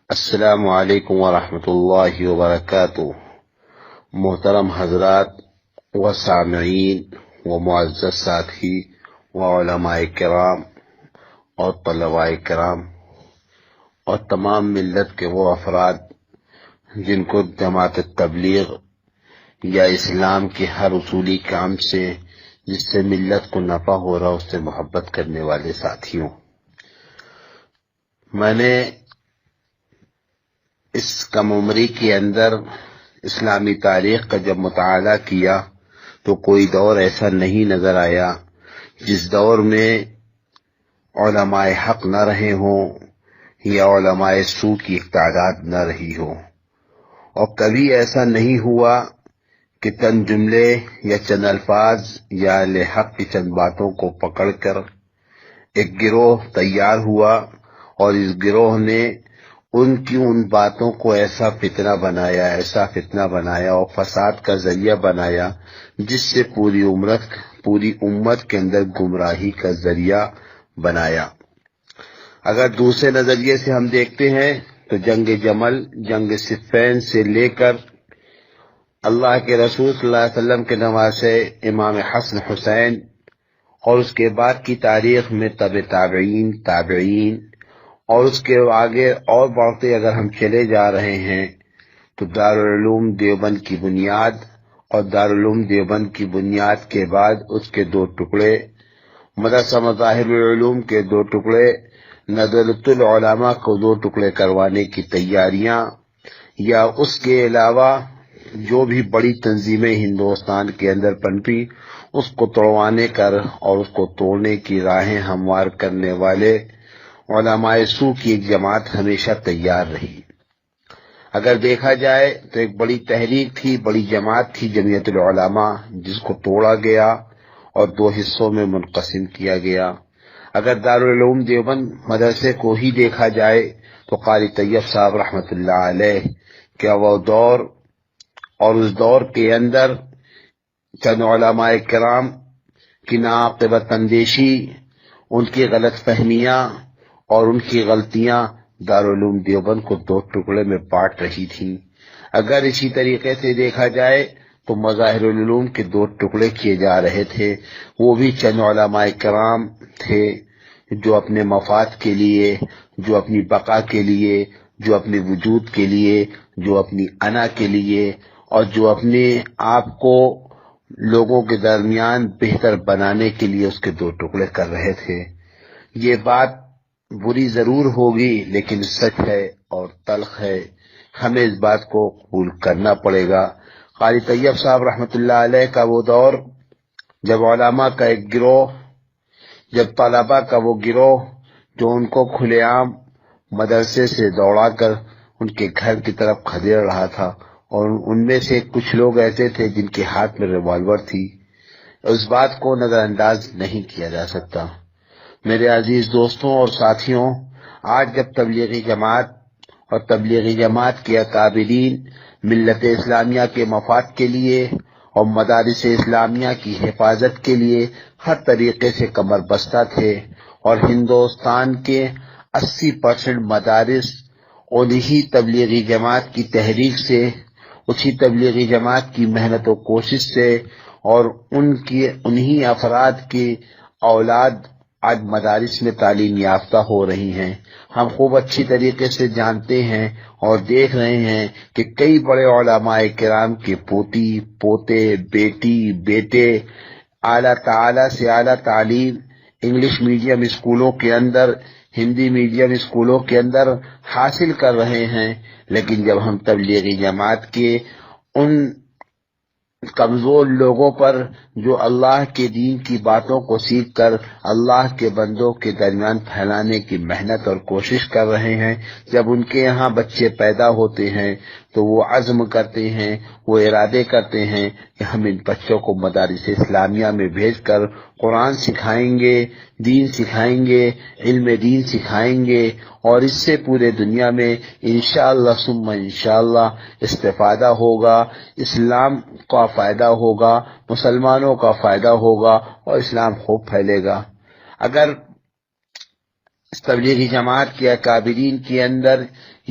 السلام علیکم ورحمۃ اللہ وبرکاتہ۔ محترم حضرات و سامعین و معزز ساتھی و علماء کرام اور طلباء کرام اور تمام ملت کے وہ افراد جن کو جماعت تبلیغ یا اسلام کے ہر اصولی کام سے جس سے ملت کو نفع ہو رہا اس سے محبت کرنے والے ساتھیوں، میں نے اس کم عمری کے اندر اسلامی تاریخ کا جب مطالعہ کیا تو کوئی دور ایسا نہیں نظر آیا جس دور میں علماء حق نہ رہے ہوں یا علماء سو کی ایک تعداد نہ رہی ہو، اور کبھی ایسا نہیں ہوا کہ چند جملے یا چند الفاظ یا اہل حق کی چند باتوں کو پکڑ کر ایک گروہ تیار ہوا اور اس گروہ نے ان باتوں کو ایسا فتنہ بنایا اور فساد کا ذریعہ بنایا جس سے پوری امت کے اندر گمراہی کا ذریعہ بنایا۔ اگر دوسرے نظریے سے ہم دیکھتے ہیں تو جنگ جمل، جنگ صفین سے لے کر اللہ کے رسول صلی اللہ علیہ وسلم کے نواسے امام حسن حسین اور اس کے بعد کی تاریخ میں تابعین اور اس کے آگے اور بڑھتے اگر ہم چلے جا رہے ہیں تو دارالعلوم دیوبند کی بنیاد، اور دارالعلوم دیوبند کی بنیاد کے بعد اس کے دو ٹکڑے، مدرسہ مظاہر العلوم کے دو ٹکڑے، ندوۃ العلماء کو دو ٹکڑے کروانے کی تیاریاں، یا اس کے علاوہ جو بھی بڑی تنظیمیں ہندوستان کے اندر پنپی اس کو توڑوانے اور اس کو توڑنے کی راہیں ہموار کرنے والے علماء سو کی ایک جماعت ہمیشہ تیار رہی۔ اگر دیکھا جائے تو ایک بڑی تحریک تھی، بڑی جماعت تھی جمعیت العلماء، جس کو توڑا گیا اور دو حصوں میں منقسم کیا گیا۔ اگر دارالعلوم دیوبند مدرسے کو ہی دیکھا جائے تو قاری طیب صاحب رحمۃ اللہ علیہ کیا وہ دور اور اس دور کے اندر چند علماء کرام کی ناعاقبت اندیشی، ان کی غلط فہمیاں اور ان کی غلطیاں دارالعلوم دیوبند کو دو ٹکڑے میں بانٹ رہی تھیں۔ اگر اسی طریقے سے دیکھا جائے تو مظاہر العلوم کے دو ٹکڑے کیے جا رہے تھے، وہ بھی چند علماء کرام تھے جو اپنے مفاد کے لیے، جو اپنی بقا کے لیے، جو اپنے وجود کے لیے، جو اپنی انا کے لیے اور جو اپنے آپ کو لوگوں کے درمیان بہتر بنانے کے لیے اس کے دو ٹکڑے کر رہے تھے۔ یہ بات بری ضرور ہوگی لیکن سچ ہے اور تلخ ہے، ہمیں اس بات کو قبول کرنا پڑے گا۔ قاری طیب صاحب رحمۃ اللہ علیہ کا وہ دور جب علماء کا ایک گروہ، جب طلباء کا وہ گروہ جو ان کو کھلے عام مدرسے سے دوڑا کر ان کے گھر کی طرف کھدیڑ رہا تھا، اور ان میں سے کچھ لوگ ایسے تھے جن کے ہاتھ میں ریوالور تھی، اس بات کو نظر انداز نہیں کیا جا سکتا۔ میرے عزیز دوستوں اور ساتھیوں، آج جب تبلیغی جماعت اور تبلیغی جماعت کے اکابرین ملت اسلامیہ کے مفاد کے لیے اور مدارس اسلامیہ کی حفاظت کے لیے ہر طریقے سے کمر بستہ تھے، اور ہندوستان کے 80% مدارس انہی تبلیغی جماعت کی تحریک سے، اسی تبلیغی جماعت کی محنت و کوشش سے اور انہی افراد کی اولاد آج مدارس میں تعلیم یافتہ ہو رہی ہیں۔ ہم خوب اچھی طریقے سے جانتے ہیں اور دیکھ رہے ہیں کہ کئی بڑے علماء کرام کے پوتی، پوتے، بیٹی، بیٹے اعلیٰ تعالیٰ سے اعلیٰ تعلیم انگلش میڈیم اسکولوں کے اندر، ہندی میڈیم اسکولوں کے اندر حاصل کر رہے ہیں، لیکن جب ہم تبلیغی جماعت کے ان کمزور لوگوں پر جو اللہ کے دین کی باتوں کو سیکھ کر اللہ کے بندوں کے درمیان پھیلانے کی محنت اور کوشش کر رہے ہیں، جب ان کے یہاں بچے پیدا ہوتے ہیں تو وہ عزم کرتے ہیں، وہ ارادے کرتے ہیں کہ ہم ان بچوں کو مدارس اسلامیہ میں بھیج کر قرآن سکھائیں گے، دین سکھائیں گے، علم دین سکھائیں گے، اور اس سے پورے دنیا میں انشاءاللہ ثم انشاءاللہ استفادہ ہوگا، اسلام کا فائدہ ہوگا، مسلمانوں کا فائدہ ہوگا اور اسلام خوب پھیلے گا۔ اگر اس تبلیغی جماعت کے اکابرین کے اندر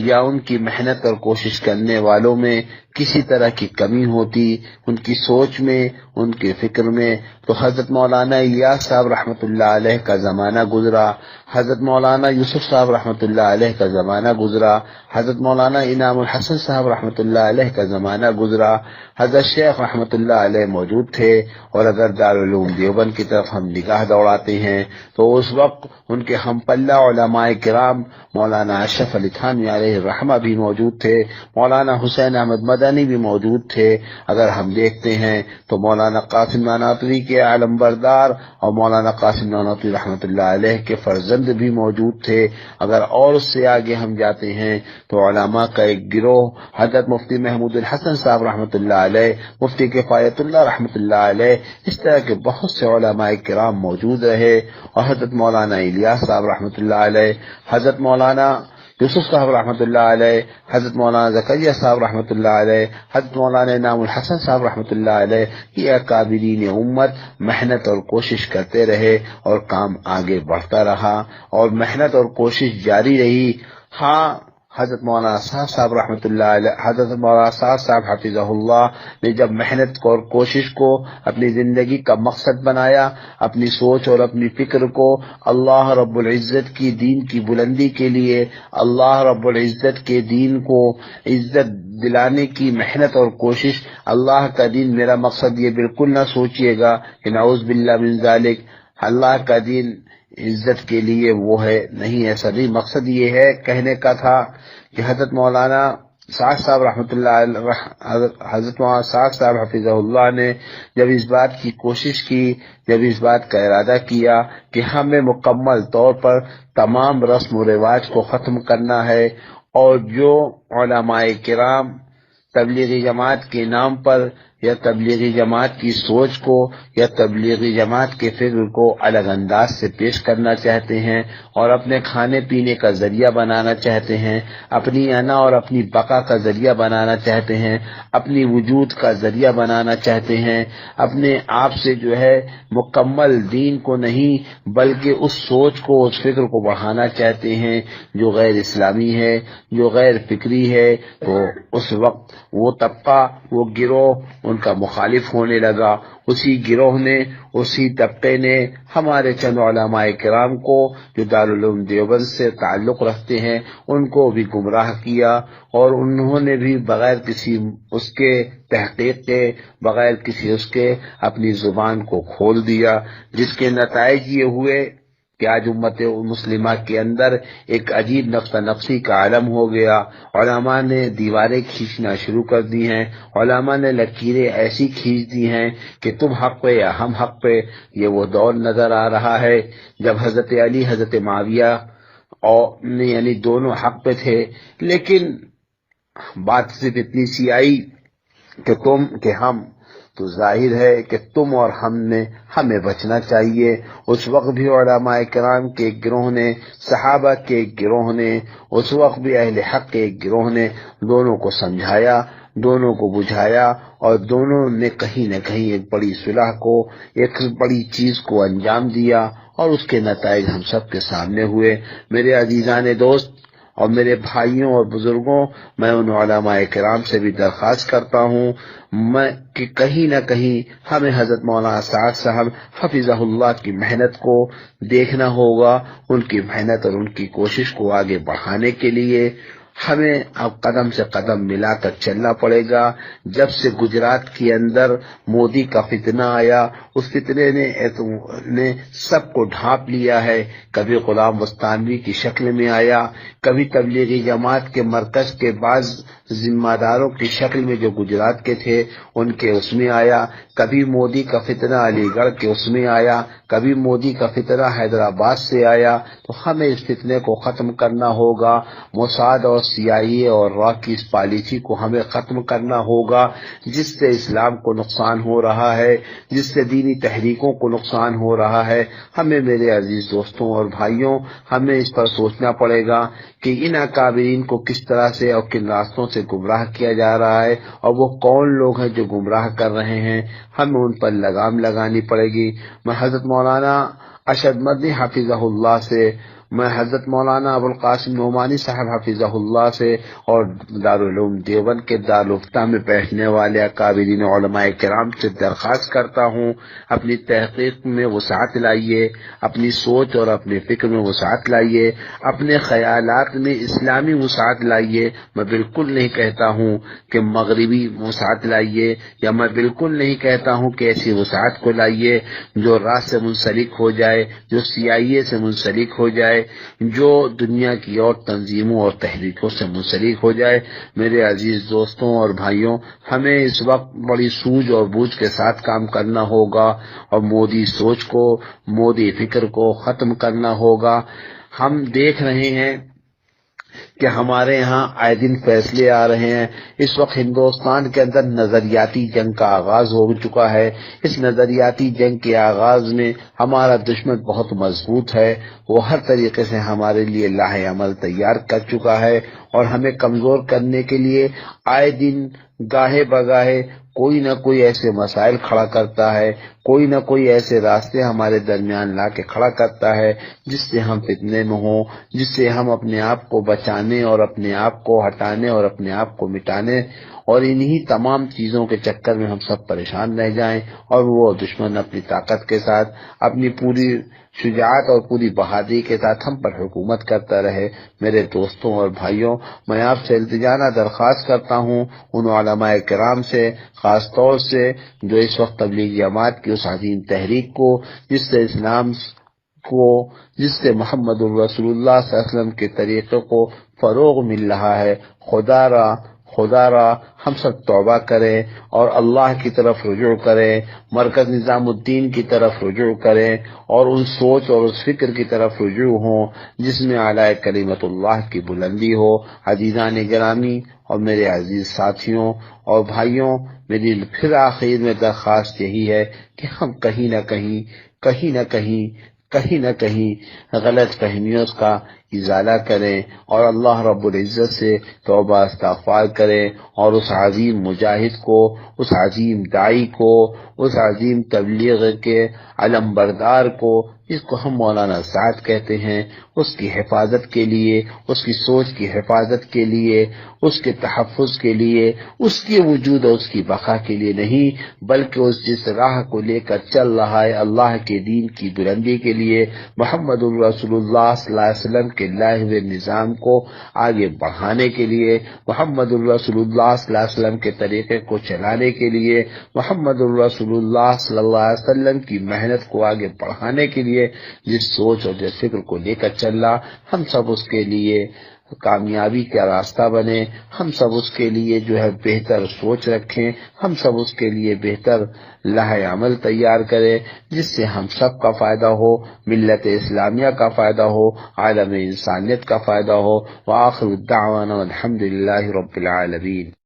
یا ان کی محنت اور کوشش کرنے والوں میں کسی طرح کی کمی ہوتی، ان کی سوچ میں، ان کے فکر میں، تو حضرت مولانا الیاس صاحب رحمۃ اللہ علیہ کا زمانہ گزرا، حضرت مولانا یوسف صاحب رحمۃ اللہ علیہ کا زمانہ گزرا، حضرت مولانا انعام الحسن صاحب رحمۃ اللہ علیہ کا زمانہ گزرا، حضرت شیخ رحمۃ اللہ علیہ موجود تھے۔ اور اگر دارالعلوم دیوبند کی طرف ہم نگاہ دوڑاتے ہیں تو اس وقت ان کے ہم پلہ علماء کرام مولانا اشرف علی تھانوی علیہ الرحمہ بھی موجود تھے، مولانا حسین احمد مدنی بھی موجود تھے۔ اگر ہم دیکھتے ہیں تو مولانا قاسم نانوتوی کے عالم بردار اور مولانا قاسم نانوتوی رحمۃ اللہ علیہ کے فرزند بھی موجود تھے۔ اگر اور اس سے آگے ہم جاتے ہیں تو علماء کا ایک گروہ حضرت مفتی محمود الحسن صاحب رحمۃ اللہ علیہ، مفتی کفایت اللہ رحمۃ اللہ علیہ، اس طرح کے بہت سے علماء کرام موجود رہے۔ اور حضرت مولانا الیاس صاحب رحمۃ اللہ علیہ، حضرت مولانا یوسف صاحب رحمۃ اللہ علیہ، حضرت مولانا زکریا صاحب رحمۃ اللہ علیہ، حضرت مولانا انعام الحسن صاحب رحمۃ اللہ علیہ، یہ اکابرین امت محنت اور کوشش کرتے رہے اور کام آگے بڑھتا رہا اور محنت اور کوشش جاری رہی۔ ہاں، حضرت مولانا صاحب صاحب رحمۃ اللہ علیہ، حضرت مولانا صاحب صاحب حفظہ اللہ نے جب محنت کو اور کوشش کو اپنی زندگی کا مقصد بنایا، اپنی سوچ اور اپنی فکر کو اللہ رب العزت کی دین کی بلندی کے لیے، اللہ رب العزت کے دین کو عزت دلانے کی محنت اور کوشش، اللہ کا دین میرا مقصد یہ بالکل نہ سوچئے گا کہ نعوذ باللہ من ذالک، اللہ کا دین عزت کے لیے وہ ہے، نہیں، ایسا نہیں، مقصد یہ ہے کہنے کا تھا کہ حضرت مولانا سعد صاحب رحمۃ اللہ علیہ، حضرت مولانا سعد صاحب حفظہ اللہ نے جب اس بات کی کوشش کی، جب اس بات کا ارادہ کیا کہ ہمیں مکمل طور پر تمام رسم و رواج کو ختم کرنا ہے، اور جو علماء کرام تبلیغی جماعت کے نام پر یا تبلیغی جماعت کی سوچ کو یا تبلیغی جماعت کے فکر کو الگ انداز سے پیش کرنا چاہتے ہیں اور اپنے کھانے پینے کا ذریعہ بنانا چاہتے ہیں، اپنی انا اور اپنی بقا کا ذریعہ بنانا چاہتے ہیں، اپنی وجود کا ذریعہ بنانا چاہتے ہیں، اپنے آپ سے جو ہے مکمل دین کو نہیں بلکہ اس سوچ کو، اس فکر کو بڑھانا چاہتے ہیں جو غیر اسلامی ہے، جو غیر فکری ہے، تو اس وقت وہ طبقہ، وہ گروہ ان کا مخالف ہونے لگا۔ اسی گروہ نے، اسی طبقے نے ہمارے چند علماء کرام کو جو دارالعلوم دیوبند سے تعلق رکھتے ہیں ان کو بھی گمراہ کیا، اور انہوں نے بھی بغیر کسی اس کے تحقیق کے، بغیر کسی اس کے اپنی زبان کو کھول دیا، جس کے نتائج یہ ہوئے کہ آج امت مسلمہ کے اندر ایک عجیب نقطہ نقصی کا عالم ہو گیا۔ علماء نے دیواریں کھینچنا شروع کر دی ہیں، علماء نے لکیریں ایسی کھینچ دی ہیں کہ تم حق پہ یا ہم حق پہ۔ یہ وہ دور نظر آ رہا ہے جب حضرت علی، حضرت معاویہ اور یعنی دونوں حق پہ تھے، لیکن بات صرف اتنی سی آئی کہ تم کہ ہم، تو ظاہر ہے کہ تم اور ہمیں بچنا چاہیے۔ اس وقت بھی علماء کرام کے ایک گروہ نے، صحابہ کے ایک گروہ نے، اس وقت بھی اہل حق کے ایک گروہ نے دونوں کو سمجھایا، دونوں کو بجھایا، اور دونوں نے کہیں نہ کہیں ایک بڑی صلح کو، ایک بڑی چیز کو انجام دیا، اور اس کے نتائج ہم سب کے سامنے ہوئے۔ میرے عزیزان دوست اور میرے بھائیوں اور بزرگوں، میں ان علماء کرام سے بھی درخواست کرتا ہوں کہ کہیں نہ کہیں ہمیں حضرت مولانا سعد صاحب حفظہ اللہ کی محنت کو دیکھنا ہوگا، ان کی محنت اور ان کی کوشش کو آگے بڑھانے کے لیے ہمیں اب قدم سے قدم ملا کر چلنا پڑے گا۔ جب سے گجرات کے اندر مودی کا فتنہ آیا، اس فتنے نے سب کو ڈھانپ لیا ہے۔ کبھی غلام وستانوی کی شکل میں آیا، کبھی تبلیغی جماعت کے مرکز کے بعض ذمہ داروں کی شکل میں جو گجرات کے تھے ان کے اس میں آیا، کبھی مودی کا فتنہ علی گڑھ کے اس میں آیا، کبھی مودی کا فتنہ حیدرآباد سے آیا۔ تو ہمیں اس فتنے کو ختم کرنا ہوگا، موساد اور CIA اور را کی اس پالیسی کو ہمیں ختم کرنا ہوگا جس سے اسلام کو نقصان ہو رہا ہے، جس سے دینی تحریکوں کو نقصان ہو رہا ہے۔ ہمیں میرے عزیز دوستوں اور بھائیوں، ہمیں اس پر سوچنا پڑے گا کہ ان اکابرین کو کس طرح سے اور کن راستوں سے گمراہ کیا جا رہا ہے، اور وہ کون لوگ ہیں جو گمراہ کر رہے ہیں، ہمیں ان پر لگام لگانی پڑے گی۔ میں حضرت مولانا اشد مدنی حفظہ اللہ سے میں حضرت مولانا ابو القاسم نعمانی صاحب حفظہ اللہ سے اور دارالعلوم دیوبند کے دارالفتہ میں بیٹھنے والے اکابرین علماء کرام سے درخواست کرتا ہوں، اپنی تحقیق میں وسعت لائیے، اپنی سوچ اور اپنے فکر میں وسعت لائیے، اپنے خیالات میں اسلامی وسعت لائیے۔ میں بالکل نہیں کہتا ہوں کہ مغربی وسعت لائیے، یا میں بالکل نہیں کہتا ہوں کہ ایسی وسعت کو لائیے جو راہ سے منسلک ہو جائے، جو CIA سے منسلک ہو جائے، جو دنیا کی اور تنظیموں اور تحریکوں سے منسلک ہو جائے۔ میرے عزیز دوستوں اور بھائیوں، ہمیں اس وقت بڑی سوجھ اور بوجھ کے ساتھ کام کرنا ہوگا اور مودی سوچ کو، مودی فکر کو ختم کرنا ہوگا۔ ہم دیکھ رہے ہیں کہ ہمارے یہاں آئے دن فیصلے آ رہے ہیں۔ اس وقت ہندوستان کے اندر نظریاتی جنگ کا آغاز ہو چکا ہے۔ اس نظریاتی جنگ کے آغاز میں ہمارا دشمن بہت مضبوط ہے، وہ ہر طریقے سے ہمارے لیے لاہ عمل تیار کر چکا ہے اور ہمیں کمزور کرنے کے لیے آئے دن گاہے بگاہے کوئی نہ کوئی ایسے مسائل کھڑا کرتا ہے، کوئی نہ کوئی ایسے راستے ہمارے درمیان لا کے کھڑا کرتا ہے جس سے ہم فتنے میں ہوں، جس سے ہم اپنے آپ کو بچانے اور اپنے آپ کو ہٹانے اور اپنے آپ کو مٹانے اور انہی تمام چیزوں کے چکر میں ہم سب پریشان رہ جائیں، اور وہ دشمن اپنی طاقت کے ساتھ، اپنی پوری شجاعت اور پوری بہادری کے ساتھ ہم پر حکومت کرتا رہے۔ میرے دوستوں اور بھائیوں، میں آپ سے التجانہ درخواست کرتا ہوں، ان علماء کرام سے، خاص طور سے جو اس وقت تبلیغ جماعت کی اس عظیم تحریک کو، جس سے اسلام کو، جس سے محمد الرسول اللہ صلی اللہ علیہ وسلم کے طریقے کو فروغ مل رہا ہے، خدا را ہم سب توبہ کریں اور اللہ کی طرف رجوع کریں، مرکز نظام الدین کی طرف رجوع کریں اور ان سوچ اور اس فکر کی طرف رجوع ہوں جس میں اعلی کلمت اللہ کی بلندی ہو۔ عزیزان گرامی اور میرے عزیز ساتھیوں اور بھائیوں، میری پھر آخر میں درخواست یہی ہے کہ ہم کہیں نہ کہیں غلط فہمیوں کا ازالہ کریں اور اللہ رب العزت سے توبہ استغفار کریں، اور اس عظیم مجاہد کو، اس عظیم داعی کو، اس عظیم تبلیغ کے علم بردار کو، جس کو ہم مولانا سعد کہتے ہیں، اس کی حفاظت کے لیے، اس کی سوچ کی حفاظت کے لیے، اس کے تحفظ کے لیے، اس کے وجود اور اس کی بقا کے لیے نہیں، بلکہ اس جس راہ کو لے کر چل رہا ہے اللہ کے دین کی بلندی کے لیے، محمد الرسول اللہ صلی اللہ علیہ وسلم کے لائے ہوئے نظام کو آگے بڑھانے کے لیے، محمد الرسول اللہ صلی اللہ علیہ وسلم کے طریقے کو چلانے کے لیے، محمد الرسول اللہ صلی اللہ علیہ وسلم کی محنت کو آگے بڑھانے کے لیے جس سوچ اور جس فکر کو لے کر چل رہا، ہم سب اس کے لیے کامیابی کا راستہ بنے، ہم سب اس کے لیے جو ہے بہتر سوچ رکھیں، ہم سب اس کے لیے بہتر لاہ عمل تیار کریں جس سے ہم سب کا فائدہ ہو، ملت اسلامیہ کا فائدہ ہو، عالم انسانیت کا فائدہ ہو۔ وآخر الدعوانا الحمدللہ رب العالمین۔